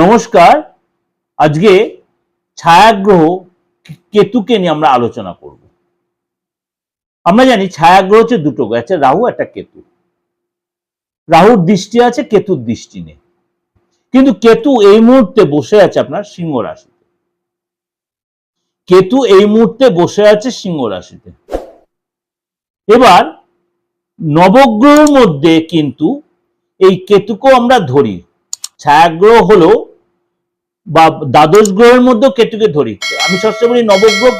নমস্কার। আজকে ছায়াগ্রহ কেতুকে নিয়ে আমরা আলোচনা করব। আমরা জানি ছায়াগ্রহ হচ্ছে দুটো গ্রহ, একটা রাহু একটা কেতু। রাহুর দৃষ্টি আছে, কেতুর দৃষ্টি নেই। কিন্তু কেতু এই মুহূর্তে বসে আছে আপনার সিংহ রাশিতে। কেতু এই মুহূর্তে বসে আছে সিংহ রাশিতে। এবার নবগ্রহের মধ্যে কিন্তু এই কেতুকেও আমরা ধরি। ছায়াগ্রহ হলো বা দ্বাদশ গ্রহের মধ্যেও কেতুকে ধরি। আমি সবসময় বলি নবগ্রহ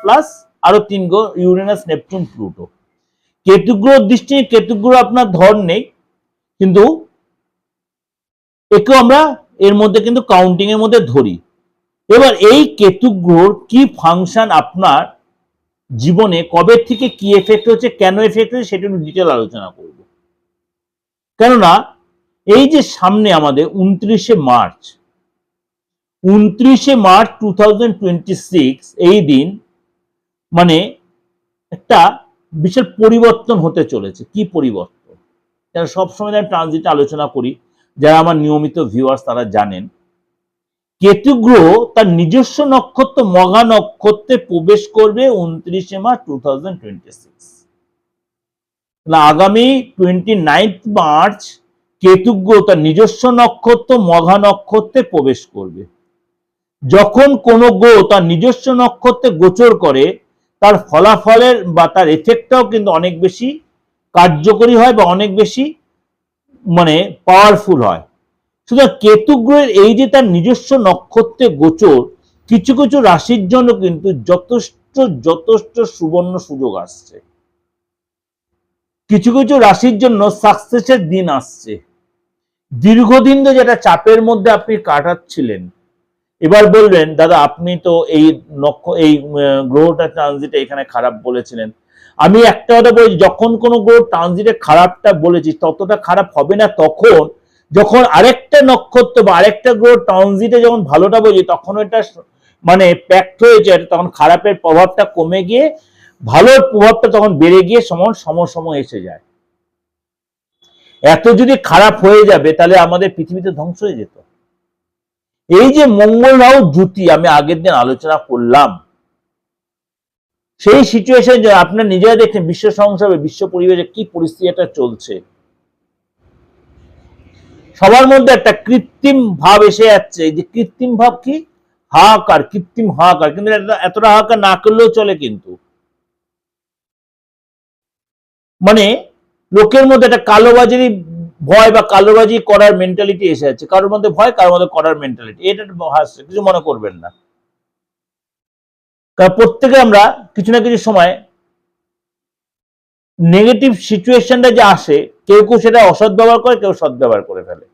প্লাস আরো 3 গ্রহ, ইউরেনাস, নেপচুন, প্লুটো। কেতু গ্রহ দৃষ্টি, কেতু গ্রহ আপনার ধর নেই, কিন্তু একেও আমরা এর মধ্যে কিন্তু কাউন্টিং এর মধ্যে ধরি। এবার এই কেতু গ্রহর কি ফাংশন আপনার জীবনে কবে থেকে কি এফেক্ট হচ্ছে, কেন এফেক্ট হচ্ছে, সেটা একটু ডিটেল আলোচনা করব। কেননা এই যে সামনে আমাদের 29শে মার্চ 2026 এই দিন মানে একটা বিশাল পরিবর্তন হতে চলেছে। কি পরিবর্তন? যারা সবসময় ট্রানজিট আলোচনা করি, যারা আমার নিয়মিত ভিউয়ার্স তারা জানেন, কেতু গ্রহ তার নিজস্ব নক্ষত্র মঘা নক্ষত্রে প্রবেশ করবে 29শে মার্চ 2026। আগামী 29 মার্চ কেতু গ্রহ তার নিজস্ব নক্ষত্র মঘা নক্ষত্রে প্রবেশ করবে। যখন কোন গ্রহ তার নিজস্ব নক্ষত্রে গোচর করে, তার ফলাফলের বা তার এফেক্টটাও কিন্তু অনেক বেশি কার্যকরী হয় বা অনেক বেশি পাওয়ারফুল হয়। সুতরাং কেতু গ্রহের এই যে তার নিজস্ব নক্ষত্রে গোচর, কিছু কিছু রাশির জন্য কিন্তু যথেষ্ট সুবর্ণ সুযোগ আসছে। কিছু কিছু রাশির জন্য সাকসেসের দিন আসছে। দীর্ঘদিন ধরে যেটা চাপের মধ্যে আপনি কাটাচ্ছিলেন, এবার বলবেন দাদা আপনি তো এই গ্রহটা ট্রানজিটে এখানে খারাপ বলেছিলেন। আমি একটা কথা বলছি, যখন কোনো গ্রহ ট্রানজিটে খারাপটা বলেছি ততটা খারাপ হবে না তখন যখন আরেকটা নক্ষত্র বা আরেকটা গ্রহ ট্রানজিটে যখন ভালোটা বলছি, তখন এটা প্যাক্ট হয়ে যায়, তখন খারাপের প্রভাবটা কমে গিয়ে ভালোর প্রভাবটা তখন বেড়ে গিয়ে সমসম এসে যায়। এত যদি খারাপ হয়ে যাবে তাহলে আমাদের পৃথিবীতে ধ্বংস হয়ে যেত। এই যে মঙ্গল রাহু জুতি আমি আগের দিন আলোচনা করলাম, সেই সিচুয়েশন যে আপনার নিজেরা দেখেন বিশ্ব সংসারে, বিশ্ব পরিবেশে কি পরিস্থিতিটা চলছে। সবার মধ্যে একটা কৃত্রিম ভাব এসে যাচ্ছে। যে কৃত্রিম ভাব কি? হাহাকার, কৃত্রিম হাহাকার। কিন্তু এতটা হাহাকার না করলেও চলে। কিন্তু লোকের মধ্যে একটা কালোবাজারি ভয় বা কালোবাজি করার মেন্টালিটি এসে যাচ্ছে। কারোর মধ্যে ভয়, কারোর মধ্যে করার মেন্টালিটি। এটা হাসছে, কিছু মনে করবেন না। কারণ প্রত্যেকে আমরা কিছু না কিছু সময় নেগেটিভ সিচুয়েশনটা যে আসে, কেউ কেউ সেটা অসৎ ব্যবহার করে, কেউ সৎ ব্যবহার করে ফেলে।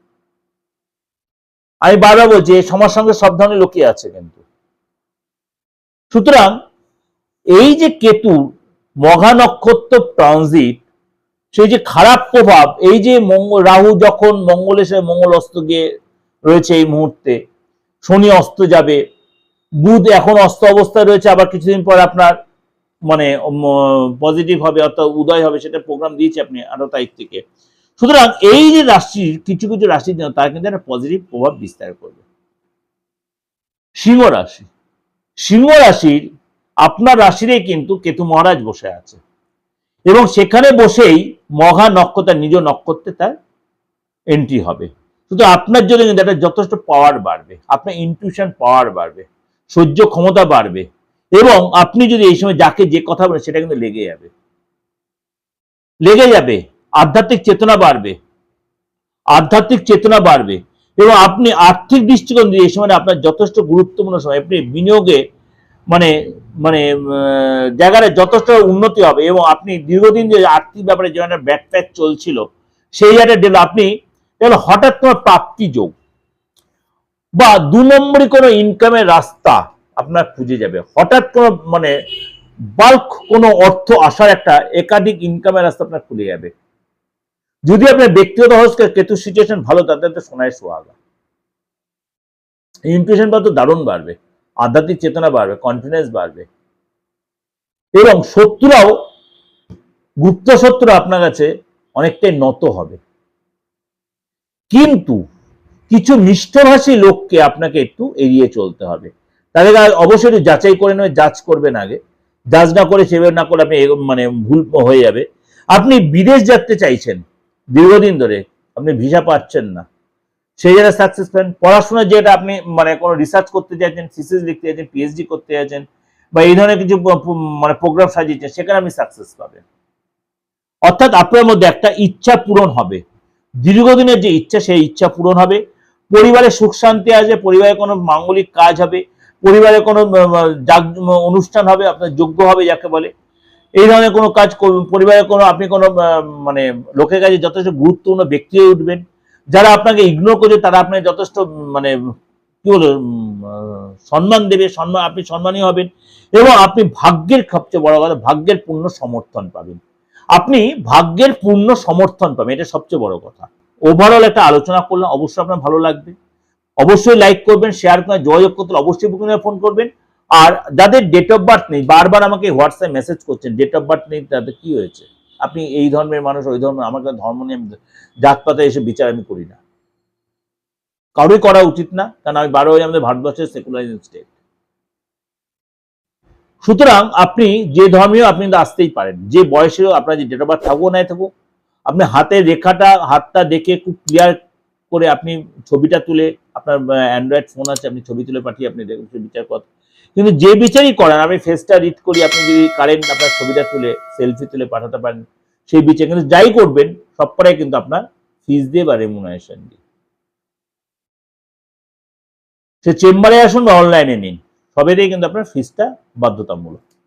আমি বারবার বলছি সমাজ সঙ্গে সব ধরনের লোকই আছে। কিন্তু সুতরাং এই যে কেতু মঘা নক্ষত্র ট্রানজিট, সেই যে খারাপ প্রভাব, এই যে রাহু যখন মঙ্গলের সাথে মঙ্গল অস্ত গিয়ে রয়েছে এই মুহূর্তে, শনি অস্ত যাবে, বুধ এখন অস্ত অবস্থায় রয়েছে, আবার কিছুদিন পর আপনার পজিটিভ হবে অর্থাৎ উদয় হবে, সেটা প্রোগ্রাম দিয়েছে আপনি 18 তারিখ থেকে। সুতরাং এই যে রাশির কিছু কিছু রাশির জন্য তার কিন্তু একটা পজিটিভ প্রভাব বিস্তার করবে। সিংহ রাশি, সিংহ রাশির আপনার রাশিরে কিন্তু কেতু মহারাজ বসে আছে এবং সেখানে বসেই মঘা নক্ষত্র নিজ নক্ষত্রে তার এন্ট্রি হবে। শুধু আপনার জন্য কিন্তু একটা যথেষ্ট পাওয়ার বাড়বে, আপনার ইনটিউশন পাওয়ার বাড়বে, সহ্য ক্ষমতা বাড়বে, এবং আপনি যদি এই সময় যাকে যে কথা বলেন সেটা কিন্তু লেগে যাবে। আধ্যাত্মিক চেতনা বাড়বে এবং আপনি আর্থিক দৃষ্টিকোণ দিয়ে এই সময় আপনার যথেষ্ট গুরুত্বপূর্ণ সময়। আপনি বিনিয়োগে জায়গায় যথেষ্ট উন্নতি হবে এবং আপনি দীর্ঘদিন যে আর্থিক ব্যাপারে যে একটা ব্যাকপ্যাক চলছিল সেই জায়গাটা আপনি হঠাৎ কোনো প্রাপ্তি যোগ বা 2 নম্বরই কোনো ইনকামের রাস্তা আপনার খুঁজে যাবে। হঠাৎ কোনো বাল্ক কোনো অর্থ আসার একটা একাধিক ইনকামের রাস্তা আপনার খুলে যাবে। যদি আপনার ব্যক্তিগত হস্তে কেতু সিচুয়েশন ভালো, তাদের তো সোনায় সোহাগা। ইনটিউশন তো দারুণ বাড়বে, আধ্যাত্মিক চেতনা বাড়বে, কনফিডেন্স বাড়বে এবং শত্রুরাও, গুপ্ত শত্রু আপনার কাছে অনেকটাই নত হবে। কিন্তু কিছু নিষ্ঠভাষী লোককে আপনাকে একটু এড়িয়ে চলতে হবে। তাদের অবশ্যই একটু যাচাই করে নেবে, জাজ করবেন আগে। জাজ না করে সেভাবে না করে আপনি মানে ভুল হয়ে যাবে। আপনি বিদেশ যেতে চাইছেন দীর্ঘদিন ধরে, আপনি ভিসা পাচ্ছেন না, সেই জায়গায় সাকসেস পাবেন। পড়াশোনা যেটা আপনি মানে কোনো রিসার্চ করতে চাইছেন, থিসিস লিখতে চাইছেন, পিএইচডি করতে চাইছেন, বা এই ধরনের কিছু মানে প্রোগ্রাম সাজিয়েছেন, সেখানে আপনি সাকসেস পাবেন। অর্থাৎ আপনার মধ্যে একটা ইচ্ছা পূরণ হবে, দীর্ঘদিনের যে ইচ্ছা, সেই ইচ্ছা পূরণ হবে। পরিবারে সুখ শান্তি আসবে, পরিবারে কোনো মাঙ্গলিক কাজ হবে, পরিবারে কোনো অনুষ্ঠান হবে, আপনার যোগ্য হবে যাকে বলে, এই ধরনের কোনো কাজ করবেন। পরিবারে কোনো আপনি কোনো মানে লোকের কাছে যথেষ্ট গুরুত্বপূর্ণ ব্যক্তি হয়ে উঠবেন। যারা আপনাকে ইগনোর করছে তারা আপনাকে যথেষ্ট মানে কি বলবো সম্মান দেবে, আপনি সম্মানীয় হবেন, এবং আপনি ভাগ্যের সবচেয়ে বড় কথা, ভাগ্যের পূর্ণ সমর্থন পাবেন। আপনি ভাগ্যের পূর্ণ সমর্থন পাবেন, এটা সবচেয়ে বড় কথা। ওভারঅল একটা আলোচনা করলাম, অবশ্যই আপনার ভালো লাগবে। অবশ্যই লাইক করবেন, শেয়ার করবেন, যোগাযোগ করতে অবশ্যই বুকিং ফোন করবেন। আর যাদের ডেট অফ বার্থ নেই, বারবার আমাকে হোয়াটসঅ্যাপ মেসেজ করছেন ডেট অফ বার্থ নেই, তাদের কি হয়েছে, আপনি এই ধর্মের মানুষ, ওই ধর্মের, আমাকে ধর্ম নিয়ে জাতপাতে এসে বিচার আমি করি না, কারোই করা উচিত না, কারণ আমি 12 আমাদের ভারতবর্ষের সেকুলারাইজড স্টেট। সুতরাং আপনি যে ধর্মীয় আপনি আসতেই পারেন, যে বয়সেও আপনার যে ডেট অফ বার্থ থাকুক নাই থাকুক, আপনি হাতের রেখাটা, হাতটা দেখে খুব ক্লিয়ার করে আপনি ছবিটা তুলে, আপনার অ্যান্ড্রয়েড ফোন আছে, আপনি ছবি তুলে পাঠিয়ে আপনি দেখুন বিচার করেন। কিন্তু যে বিচারই করেন, আমি ফেসটা রিড করি, আপনি যদি কারেন্ট আপনার ছবিটা তুলে সেলফি তুলে পাঠাতে পারেন, সেই বিচার। কিন্তু যাই করবেন সবকটাই কিন্তু আপনার ফিস দিয়ে বা রেমুনারেশন দিয়ে। সে চেম্বারে আসুন বা অনলাইনে নিন, সবেরই কিন্তু আপনার ফিসটা বাধ্যতামূলক।